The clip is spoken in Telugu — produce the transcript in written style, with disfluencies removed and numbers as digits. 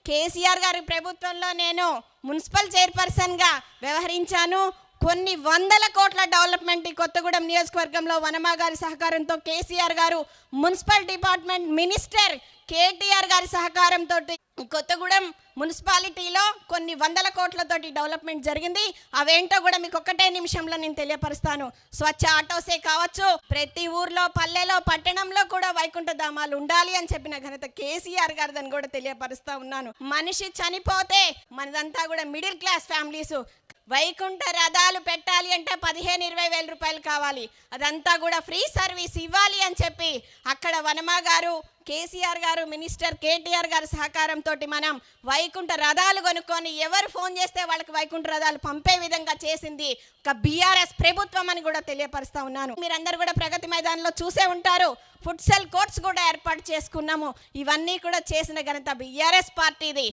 కేసీఆర్ గారి ప్రభుత్వంలో నేను మున్సిపల్ చైర్పర్సన్గా వ్యవహరించాను. కొన్ని వందల కోట్ల డెవలప్మెంట్ ఈ కొత్తగూడెం నియోజకవర్గంలో వనమా గారి సహకారంతో, కేసీఆర్ గారు మున్సిపల్ డిపార్ట్మెంట్ మినిస్టర్ కేటీఆర్ గారి సహకారంతో కొత్తగూడెం మున్సిపాలిటీలో కొన్ని వందల కోట్లతోటి డెవలప్మెంట్ జరిగింది. అవేంటో కూడా మీకు ఒక్కటే నిమిషంలో నేను తెలియపరుస్తాను. స్వచ్ఛ ఆటోసే కావచ్చు, ప్రతి ఊర్లో, పల్లెలో, పట్టణంలో కూడా వైకుంఠ ధామాలు ఉండాలి అని చెప్పిన ఘనత కేసీఆర్ గారిదని కూడా తెలియపరుస్తా ఉన్నాను. మనిషి చనిపోతే మనదంతా కూడా మిడిల్ క్లాస్ ఫ్యామిలీస్ వైకుంఠ రథాలు పెట్టాలి అంటే 15-20 వేల రూపాయలు కావాలి. అదంతా కూడా ఫ్రీ సర్వీస్ ఇవ్వాలి అని చెప్పి అక్కడ వనమా గారు, కేసీఆర్ గారు, మినిస్టర్ కేటీఆర్ గారి సహకారంతో మనం వైకుంఠ రథాలు కొనుక్కొని ఎవరు ఫోన్ చేస్తే వాళ్ళకి వైకుంఠ రథాలు పంపే విధంగా చేసింది ఒక బీఆర్ఎస్ ప్రభుత్వం అని కూడా తెలియపరుస్తా ఉన్నాను. మీరందరూ కూడా ప్రగతి మైదానంలో చూసే ఉంటారు. ఫుట్సల్ కోర్ట్స్ కూడా ఏర్పాటు చేసుకున్నాము. ఇవన్నీ కూడా చేసిన ఘనత బీఆర్ఎస్ పార్టీది.